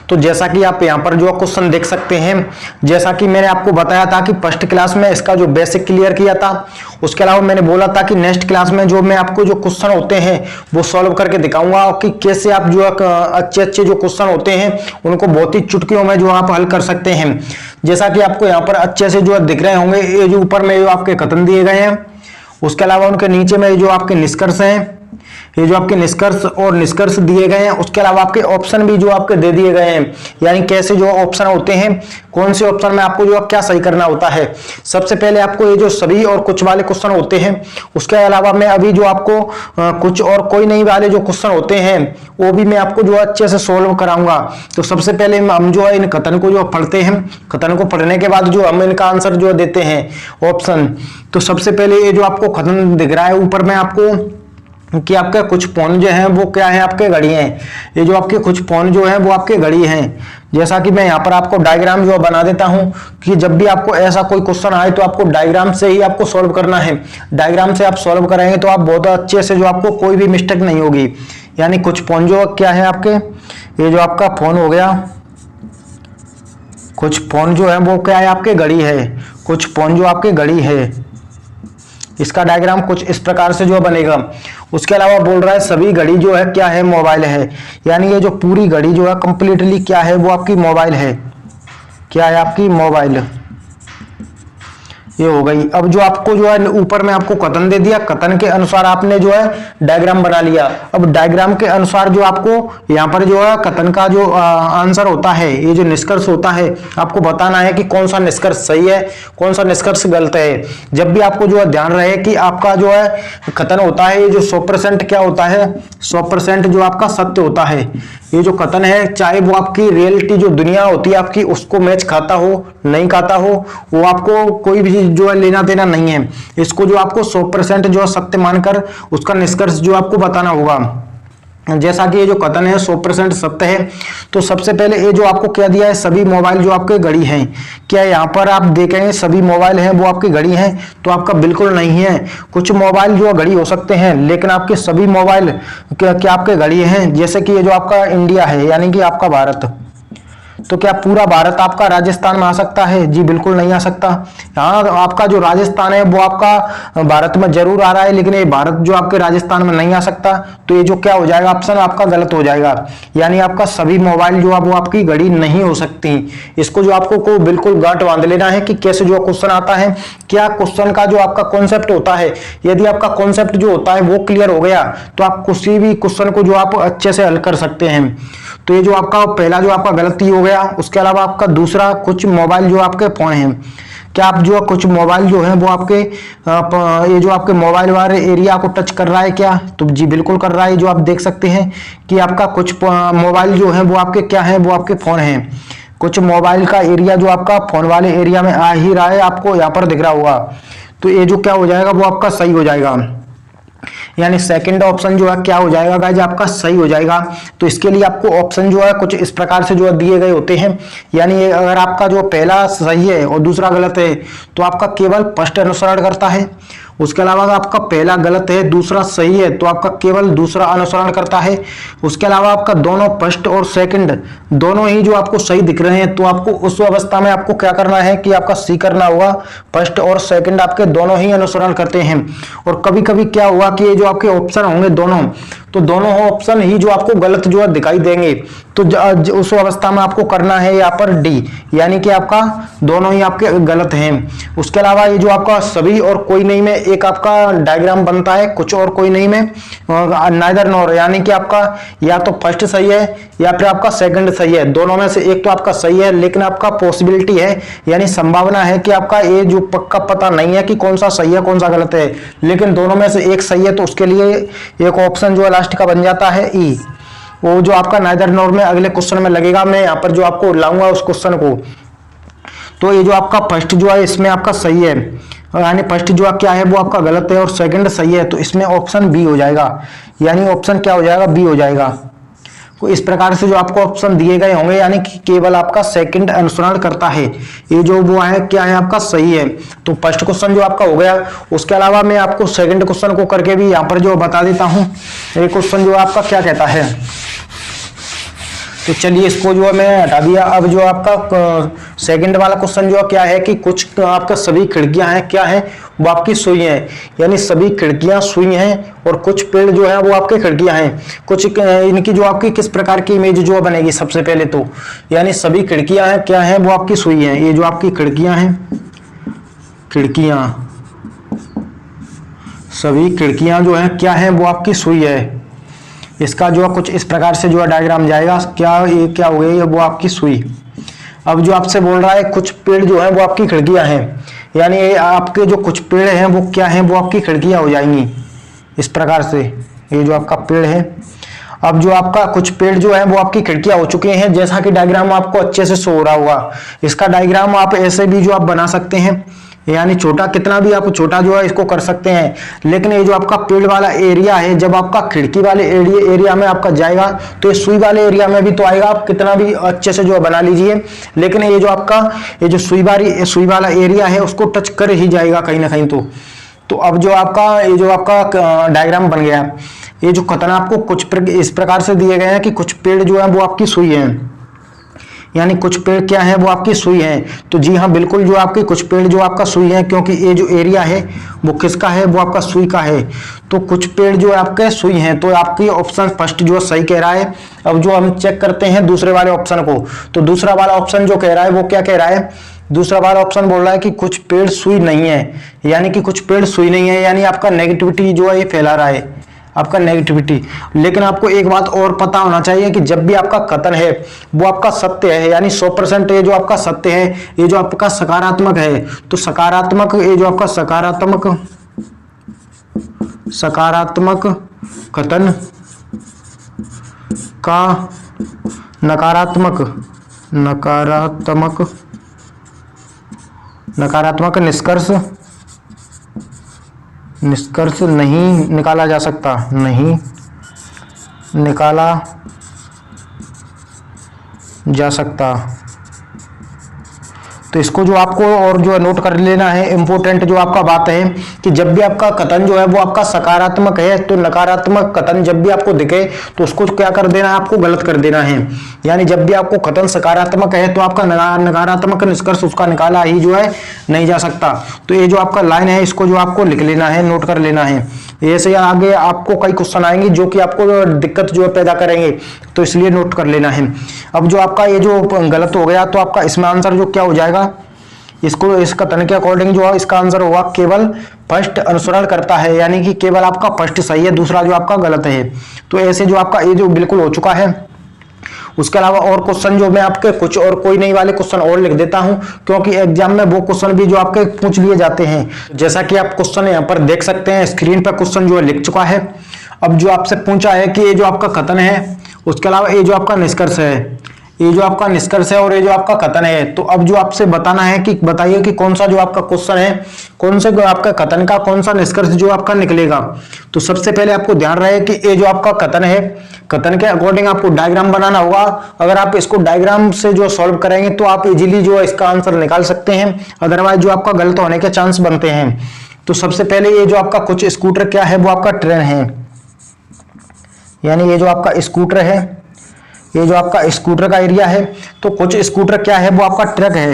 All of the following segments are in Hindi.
तो जैसा कि आप यहाँ पर जो क्वेश्चन देख सकते हैं, जैसा कि मैंने आपको बताया था कि फर्स्ट क्लास में इसका जो बेसिक क्लियर किया था, उसके अलावा मैंने बोला था कि नेक्स्ट क्लास में जो मैं आपको जो क्वेश्चन होते हैं वो सॉल्व करके दिखाऊंगा कि कैसे आप जो अच्छे अच्छे जो क्वेश्चन होते हैं उनको बहुत ही चुटकियों में जो आप हल कर सकते हैं। जैसा कि आपको यहाँ पर अच्छे से जो दिख रहे होंगे, ये जो ऊपर में जो आपके कथन दिए गए हैं, उसके अलावा उनके नीचे में जो आपके निष्कर्ष हैं, ये जो आपके निष्कर्ष और निष्कर्ष दिए गए हैं, उसके अलावा आपके ऑप्शन भी जो आपके दे दिए गए हैं, यानी कैसे जो ऑप्शन होते हैं, कौन से ऑप्शन में आपको जो क्या सही करना होता है। सबसे पहले आपको ये जो सभी और कुछ वाले क्वेश्चन होते हैं, उसके अलावा मैं अभी जो आपको कुछ और कोई नहीं वाले जो क्वेश्चन होते हैं वो भी मैं आपको जो अच्छे से सोल्व कराऊंगा। तो सबसे पहले हम जो है इन कथन को जो पढ़ते हैं, कथन को पढ़ने के बाद जो हम इनका आंसर जो देते हैं ऑप्शन। तो सबसे पहले ये जो आपको कथन दिख रहा है ऊपर में आपको कि आपके कुछ पौन जो हैं वो क्या है, आपके घड़ी हैं। ये जो आपके कुछ पौन जो हैं वो आपके घड़ी हैं। जैसा कि मैं यहाँ पर आपको डायग्राम जो बना देता हूँ कि जब भी आपको ऐसा कोई क्वेश्चन आए तो आपको डायग्राम से ही आपको सॉल्व करना है। डायग्राम से आप सॉल्व करेंगे तो आप बहुत अच्छे से जो आपको कोई भी मिस्टेक नहीं होगी। यानी कुछ पौन जो क्या है आपके, ये जो आपका फोन हो गया, कुछ पौन जो है वो क्या है, आपके घड़ी है। कुछ पौन जो आपके घड़ी है, इसका डायग्राम कुछ इस प्रकार से जो बनेगा। उसके अलावा बोल रहा है सभी घड़ी जो है क्या है, मोबाइल है। यानी ये जो पूरी घड़ी जो है कंप्लीटली क्या है, वो आपकी मोबाइल है। क्या है, आपकी मोबाइल। ये हो गई। अब जो आपको जो है ऊपर में आपको कथन दे दिया, कथन के अनुसार आपने जो है डायग्राम बना लिया। अब डायग्राम के अनुसार जो आपको यहाँ पर जो है कथन का जो आंसर होता है, ये जो निष्कर्ष होता है, आपको बताना है कि कौन सा निष्कर्ष सही है, कौन सा निष्कर्ष गलत है। जब भी आपको जो है ध्यान रहे कि आपका जो है कथन होता है, ये जो 100% क्या होता है, 100% जो आपका सत्य होता है। ये जो कथन है, चाहे वो आपकी रियलिटी जो दुनिया होती है आपकी उसको मैच खाता हो नहीं खाता हो, वो आपको कोई भी जो है लेना देना नहीं है। इसको जो आपको 100% जो सत्य मानकर उसका निष्कर्ष जो आपको बताना होगा। जैसा कि ये जो कथन है 100% सत्य है, तो सबसे पहले ये जो आपको क्या दिया है, सभी मोबाइल जो आपके घड़ी हैं। क्या यहाँ पर आप देखेंगे सभी मोबाइल हैं वो आपकी घड़ी हैं, तो आपका बिल्कुल नहीं है। कुछ मोबाइल जो घड़ी हो सकते हैं, लेकिन आपके सभी मोबाइल क्या आपके घड़ी हैं। जैसे कि ये जो आपका इंडिया है, यानी कि आपका भारत, तो क्या पूरा भारत आपका राजस्थान में आ सकता है? जी बिल्कुल नहीं आ सकता। हाँ, आपका जो राजस्थान है वो आपका भारत में जरूर आ रहा है, लेकिन ये भारत जो आपके राजस्थान में नहीं आ सकता। तो ये जो क्या हो जाएगा, ऑप्शन आपका गलत हो जाएगा। यानी आपका सभी मोबाइल जो आप वो आपकी घड़ी नहीं हो सकती। इसको जो आपको को बिल्कुल गांठ बांध लेना है कि कैसे जो क्वेश्चन आता है, क्या क्वेश्चन का जो आपका कॉन्सेप्ट होता है। यदि आपका कॉन्सेप्ट जो होता है वो क्लियर हो गया तो आप किसी भी क्वेश्चन को जो आप अच्छे से हल कर सकते हैं। तो ये जो आपका पहला जो आपका गलती हो गया। उसके अलावा आपका दूसरा, कुछ मोबाइल जो आपके फोन हैं, क्या आप जो कुछ मोबाइल जो है वो आपके ये जो आपके मोबाइल वाले एरिया को टच कर रहा है क्या? तो जी बिल्कुल कर रहा है। जो आप देख सकते हैं कि आपका कुछ मोबाइल जो है वो आपके क्या है, वो आपके फोन हैं। कुछ मोबाइल का एरिया जो आपका फोन वाले एरिया में आ ही रहा है, आपको यहाँ पर दिख रहा होगा। तो ये जो क्या हो जाएगा, वो आपका सही हो जाएगा। यानी सेकंड ऑप्शन जो है क्या हो जाएगा गाइस, आपका सही हो जाएगा। तो इसके लिए आपको ऑप्शन जो है कुछ इस प्रकार से जो है दिए गए होते हैं। यानी अगर आपका जो पहला सही है और दूसरा गलत है तो आपका केवल फर्स्ट अनुसरण करता है। उसके अलावा अगर आपका पहला गलत है दूसरा सही है तो आपका केवल दूसरा अनुसरण करता है। उसके अलावा आपका दोनों फर्स्ट और सेकंड दोनों ही जो आपको सही दिख रहे हैं तो आपको उस अवस्था में आपको क्या करना है कि आपका सी करना होगा। फर्स्ट और सेकंड आपके दोनों ही अनुसरण करते हैं। और कभी कभी क्या हुआ कि ये जो आपके ऑप्शन होंगे दोनों, तो दोनों ऑप्शन ही जो आपको गलत जो है दिखाई देंगे। तो उस अवस्था में आपको करना है यहाँ पर डी, यानी कि आपका दोनों ही आपके गलत हैं। उसके अलावा ये जो आपका सभी और कोई नहीं में एक आपका डायग्राम बनता है, कुछ और कोई नहीं में नाइदर नॉर, यानी कि आपका या तो फर्स्ट सही है या फिर आपका सेकंड सही है। दोनों में से एक तो आपका सही है, लेकिन आपका पॉसिबिलिटी है, यानी संभावना है कि आपका ये जो पक्का पता नहीं है कि कौन सा सही है कौन सा गलत है, लेकिन दोनों में से एक सही है। तो उसके लिए एक ऑप्शन जो है लास्ट का बन जाता है ई। वो जो आपका नाइदर नॉर में अगले क्वेश्चन में लगेगा, मैं यहाँ पर जो आपको लाऊंगा उस क्वेश्चन को। तो ये जो आपका फर्स्ट जो है इसमें आपका सही है, यानी फर्स्ट जो क्या है वो आपका गलत है और सेकंड सही है। तो इसमें ऑप्शन बी हो जाएगा, यानी ऑप्शन क्या हो जाएगा, बी हो जाएगा। तो इस प्रकार से जो आपको ऑप्शन दिए गए होंगे, यानी कि केवल आपका सेकंड अनुसरण करता है। ये जो वो है क्या है आपका सही है। तो फर्स्ट क्वेश्चन जो आपका हो गया। उसके अलावा मैं आपको सेकंड क्वेश्चन को करके भी यहाँ पर जो बता देता हूँ। ये क्वेश्चन जो आपका क्या कहता है, तो चलिए इसको जो है मैं हटा दिया। अब जो आपका सेकंड वाला क्वेश्चन जो क्या है कि कुछ आपका सभी खिड़कियां हैं क्या हैं, वो आपकी सुई हैं, यानी सभी खिड़कियां सुई हैं और कुछ पेड़ जो है वो आपके खिड़कियां हैं। कुछ इनकी जो आपकी किस प्रकार की इमेज जो बनेगी सबसे पहले तो, यानी सभी खिड़कियां हैं क्या हैं, वो आपकी सुई हैं। ये जो आपकी खिड़कियां हैं, खिड़कियां, सभी खिड़कियां जो हैं क्या हैं, वो आपकी सुई है। इसका जो है कुछ इस प्रकार से जो है डायग्राम जाएगा। क्या ये क्या हो गई, वो आपकी सुई। अब जो आपसे बोल रहा है कुछ पेड़ जो है वो आपकी खिड़कियां हैं, यानी आपके जो कुछ पेड़ हैं वो क्या हैं, वो आपकी खिड़कियां हो जाएंगी इस प्रकार से। ये जो आपका पेड़ है, अब जो आपका कुछ पेड़ जो है वो आपकी खिड़कियां हो चुके हैं, जैसा कि डायग्राम आपको अच्छे से शो हो रहा होगा। इसका डायग्राम आप ऐसे भी जो आप बना सकते हैं, यानी छोटा, कितना भी आप छोटा जो है इसको कर सकते हैं। लेकिन ये जो आपका पेड़ वाला एरिया है, जब आपका खिड़की वाले एरिया में आपका जाएगा तो ये सुई वाले एरिया में भी तो आएगा, आप कितना भी अच्छे से जो है बना लीजिए, लेकिन ये जो आपका ये जो सुई वाला एरिया है उसको टच कर ही जाएगा कहीं ना कहीं। तो अब जो आपका ये जो आपका डायग्राम बन गया, ये जो कथन आपको कुछ इस प्रकार से दिए गए हैं कि कुछ पेड़ जो है वो आपकी सुई है, यानी कुछ पेड़ क्या है, वो आपकी सुई है। तो जी हाँ, बिल्कुल जो आपके कुछ पेड़ जो आपका सुई है, क्योंकि ये जो एरिया है वो किसका है, वो आपका सुई का है। तो कुछ पेड़ जो आपके सुई हैं, तो आपकी ऑप्शन फर्स्ट जो सही कह रहा है। अब जो हम चेक करते हैं दूसरे वाले ऑप्शन को, तो दूसरा वाला ऑप्शन जो कह रहा है वो क्या कह रहा है, दूसरा वाला ऑप्शन बोल रहा है कि कुछ पेड़ सुई नहीं है, यानी कि कुछ पेड़ सुई नहीं है, यानी आपका नेगेटिविटी जो है ये फैला रहा है, आपका नेगेटिविटी। लेकिन आपको एक बात और पता होना चाहिए कि जब भी आपका कथन है वो आपका सत्य है, यानी 100% ये जो आपका सत्य है, ये जो आपका सकारात्मक है, तो सकारात्मक, ये जो आपका सकारात्मक कथन का नकारात्मक निष्कर्ष नहीं निकाला जा सकता, नहीं निकाला जा सकता। तो इसको जो आपको और जो है नोट कर लेना है, इंपॉर्टेंट जो आपका बात है कि जब भी आपका कथन जो है वो आपका सकारात्मक है, तो नकारात्मक कथन जब भी आपको दिखे तो उसको क्या कर देना है, आपको गलत कर देना है। यानी जब भी आपको कथन सकारात्मक है तो आपका नकारात्मक निष्कर्ष उसका निकाला ही जो है नहीं जा सकता। तो ये जो आपका लाइन है इसको जो आपको लिख लेना है, नोट कर लेना है। ऐसे आगे आपको कई क्वेश्चन आएंगे जो कि आपको दिक्कत जो है पैदा करेंगे, तो इसलिए नोट कर लेना है। अब जो आपका ये जो गलत हो गया, तो आपका इसमें आंसर जो क्या हो जाएगा, इसको इस कथन के अकॉर्डिंग जो है इसका आंसर होगा केवल फर्स्ट अनुसरण करता है, यानी कि केवल आपका फर्स्ट सही है, दूसरा जो आपका गलत है। तो ऐसे जो आपका ये जो बिल्कुल हो चुका है। उसके अलावा और क्वेश्चन जो मैं आपके कुछ और कोई नहीं वाले क्वेश्चन और लिख देता हूं, क्योंकि एग्जाम में वो क्वेश्चन भी जो आपके पूछ लिए जाते हैं। जैसा कि आप क्वेश्चन यहाँ पर देख सकते हैं, स्क्रीन पर क्वेश्चन जो है लिख चुका है। अब जो आपसे पूछा है कि ये जो आपका कथन है, उसके अलावा ये जो आपका निष्कर्ष है, ये जो आपका निष्कर्ष है और ये जो आपका कथन है। तो अब जो आपसे बताना है कि बताइए कि कौन सा जो आपका क्वेश्चन है, कौन से आपका कथन का कौन सा निष्कर्ष जो आपका निकलेगा। तो सबसे पहले आपको ध्यान रहे कि ये जो आपका कथन है, कथन के अकॉर्डिंग आपको डायग्राम बनाना होगा। अगर आप इसको डायग्राम से जो सॉल्व करेंगे तो आप इजीली जो है इसका आंसर निकाल सकते हैं, अदरवाइज जो आपका गलत होने के चांस बनते हैं। तो सबसे पहले ये जो आपका कुछ स्कूटर क्या है, वो आपका ट्रेन है, यानी ये जो आपका स्कूटर है, ये जो आपका स्कूटर का एरिया है। तो कुछ स्कूटर क्या है, वो आपका ट्रक है।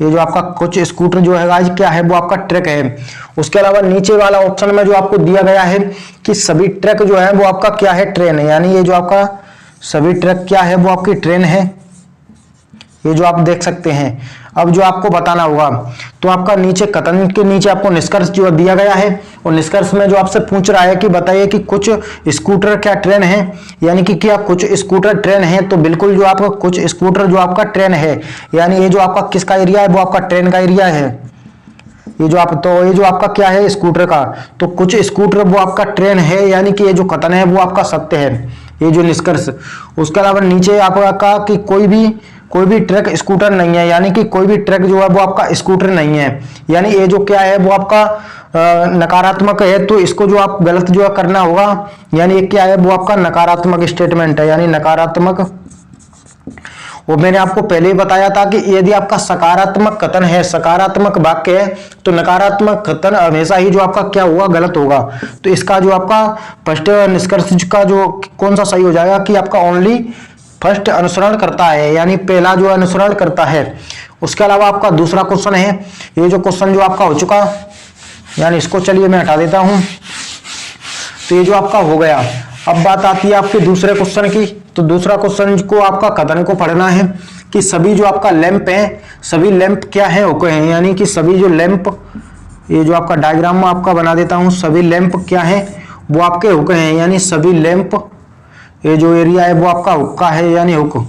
ये जो आपका कुछ स्कूटर जो है गाइस क्या है, वो आपका ट्रक है। उसके अलावा नीचे वाला ऑप्शन में जो आपको दिया गया है कि सभी ट्रक जो है वो आपका क्या है, ट्रेन है, यानी ये जो आपका सभी ट्रक क्या है, वो आपकी ट्रेन है। ये जो आप देख सकते हैं। अब जो आपको बताना होगा, तो आपका नीचे कथन के नीचे आपको निष्कर्ष जो दिया गया है, और निष्कर्ष में जो आपसे पूछ रहा है कि बताइए कि कुछ स्कूटर क्या ट्रेन है, यानी कि क्या कुछ स्कूटर ट्रेन है। तो बिल्कुल जो आपका कुछ स्कूटर जो आपका ट्रेन है, यानी ये जो आपका किसका एरिया है, वो आपका ट्रेन का एरिया है। ये जो आप, तो ये जो आपका क्या है, स्कूटर का, तो कुछ स्कूटर वो आपका ट्रेन है, यानी कि ये जो कथन है वो आपका सत्य है, ये जो निष्कर्ष। उसके अलावा नीचे आपका कि कोई भी ट्रक स्कूटर नहीं है, यानी कि कोई भी ट्रक जो है वो आपका स्कूटर नहीं है, यानी ये जो क्या है वो आपका नकारात्मक है। तो इसको जो आप गलत जो है करना होगा, यानी ये क्या है, वो आपका नकारात्मक स्टेटमेंट है, यानी नकारात्मक। वो मैंने आपको पहले ही बताया था कि यदि आपका सकारात्मक कथन है, सकारात्मक वाक्य है, तो नकारात्मक कथन हमेशा ही जो आपका क्या होगा, गलत होगा। तो इसका जो आपका फर्स्ट निष्कर्ष का जो कौन सा सही हो जाएगा कि आपका ओनली फर्स्ट अनुसरण करता है, यानी पहला जो अनुसरण करता है। उसके अलावा आपका दूसरा क्वेश्चन है, ये जो क्वेश्चन जो आपका हो चुका, यानी इसको चलिए मैं हटा देता हूं, तो ये जो आपका हो गया। अब बात आती है आपके दूसरे क्वेश्चन की। तो दूसरा क्वेश्चन को आपका कथन को पढ़ना है कि सभी जो आपका लैंप है, सभी लैंप क्या है होके हैं, यानी कि सभी जो लैंप, ये जो आपका डायग्राम में आपका बना देता हूं, सभी लैंप क्या है वो आपके हुक्के हैं, यानी सभी लैंप, ये जो एरिया है वो आपका हुक्का है, यानी हुक,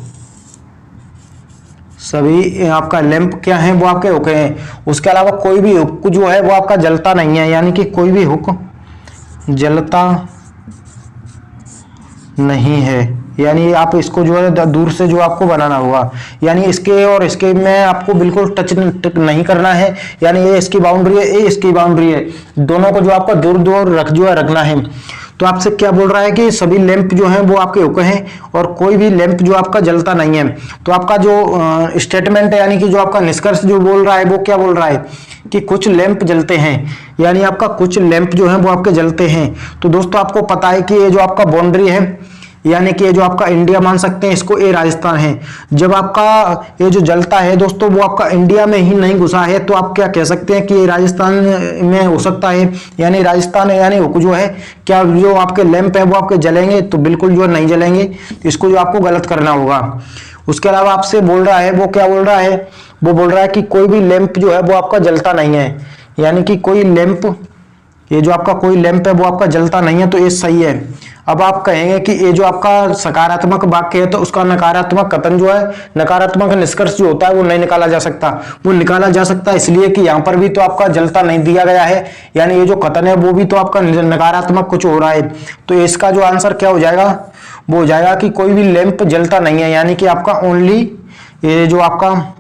सभी आपका लैंप क्या है वो आपके हुक्के हैं। उसके अलावा कोई भी हुक जो है वो आपका जलता नहीं है, यानी कि कोई भी हुक जलता नहीं है, यानी आप इसको जो है दूर से जो आपको बनाना होगा, यानी इसके और इसके में आपको बिल्कुल टच नहीं करना है, यानी ये इसकी बाउंड्री है, ये इसकी बाउंड्री है, दोनों को जो आपका दूर दूर रखना है। तो आपसे क्या बोल रहा है कि सभी लैंप जो हैं वो आपके हुक्के हैं और कोई भी लैंप जो आपका जलता नहीं है। तो आपका जो स्टेटमेंट है, यानी कि जो आपका निष्कर्ष जो बोल रहा है वो क्या बोल रहा है कि कुछ लैंप जलते हैं, यानी आपका कुछ लैंप जो है वो आपके जलते हैं। तो दोस्तों आपको पता है कि ये जो आपका बाउंड्री है, यानी कि ये जो आपका इंडिया मान सकते हैं इसको, ये राजस्थान है। जब आपका ये जो जलता है दोस्तों वो आपका इंडिया में ही नहीं घुसा है, तो आप क्या कह सकते हैं कि ये राजस्थान में हो सकता है, यानी राजस्थान है, यानी जो है क्या जो आपके लैंप है वो आपके जलेंगे, तो बिल्कुल जो नहीं जलेंगे। इसको जो आपको गलत करना होगा। उसके अलावा आपसे बोल रहा है, वो क्या बोल रहा है, वो बोल रहा है कि कोई भी लैंप जो है वो आपका जलता नहीं है, यानी कि कोई लैंप, ये जो आपका कोई लैंप है वो आपका जलता नहीं है, तो ये सही है। अब आप कहेंगे कि ये जो आपका सकारात्मक वाक्य है तो उसका नकारात्मक कथन जो है, नकारात्मक निष्कर्ष जो होता है वो नहीं निकाला जा सकता। वो निकाला जा सकता है इसलिए कि यहाँ पर भी तो आपका जलता नहीं दिया गया है, यानी ये जो कथन है वो भी तो आपका नकारात्मक कुछ हो रहा है। तो इसका जो आंसर क्या हो जाएगा, वो हो जाएगा कि कोई भी लैंप जलता नहीं है, यानी कि आपका ओनली, ये जो आपका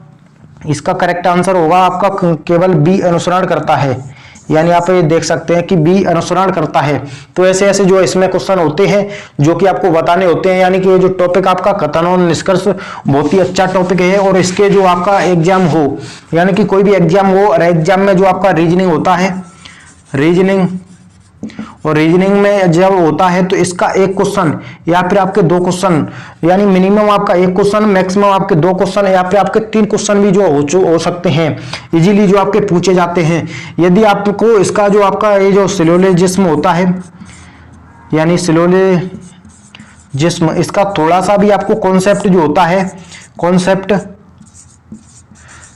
इसका करेक्ट आंसर होगा आपका केवल बी अनुसरण करता है, यानी आप ये देख सकते हैं कि बी अनुसरण करता है। तो ऐसे ऐसे जो इसमें क्वेश्चन होते हैं जो कि आपको बताने होते हैं, यानी कि ये जो टॉपिक आपका कथन और निष्कर्ष बहुत ही अच्छा टॉपिक है। और इसके जो आपका एग्जाम हो, यानी कि कोई भी एग्जाम हो, और एग्जाम में जो आपका रीजनिंग होता है, रीजनिंग, और रीजनिंग में जब होता है तो इसका एक क्वेश्चन या फिर आपके दो क्वेश्चन, यानी मिनिमम आपका एक क्वेश्चन, मैक्सिमम आपके दो क्वेश्चन या फिर आपके 3 क्वेश्चन भी जो हो सकते हैं इजीली जो आपके पूछे जाते हैं। यदि आपको इसका जो आपका ये जो सिलोजिज्म होता है, यानी सिलोजिज्म, इसका थोड़ा सा भी आपको कॉन्सेप्ट जो होता है, कॉन्सेप्ट,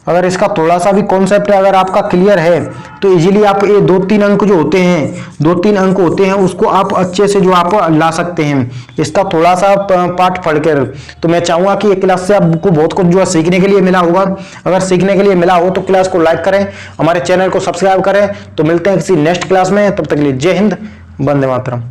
अगर इसका थोड़ा सा भी कॉन्सेप्ट अगर आपका क्लियर है तो इजीली आप ये 2-3 अंक जो होते हैं, 2-3 अंक होते हैं, उसको आप अच्छे से जो आप ला सकते हैं इसका थोड़ा सा पाठ पढ़कर। तो मैं चाहूंगा कि ये क्लास से आपको बहुत कुछ जो है सीखने के लिए मिला होगा। अगर सीखने के लिए मिला हो तो क्लास को लाइक करें, हमारे चैनल को सब्सक्राइब करें। तो मिलते हैं किसी नेक्स्ट क्लास में, तब तक के लिए जय हिंद, वंदे मातरम।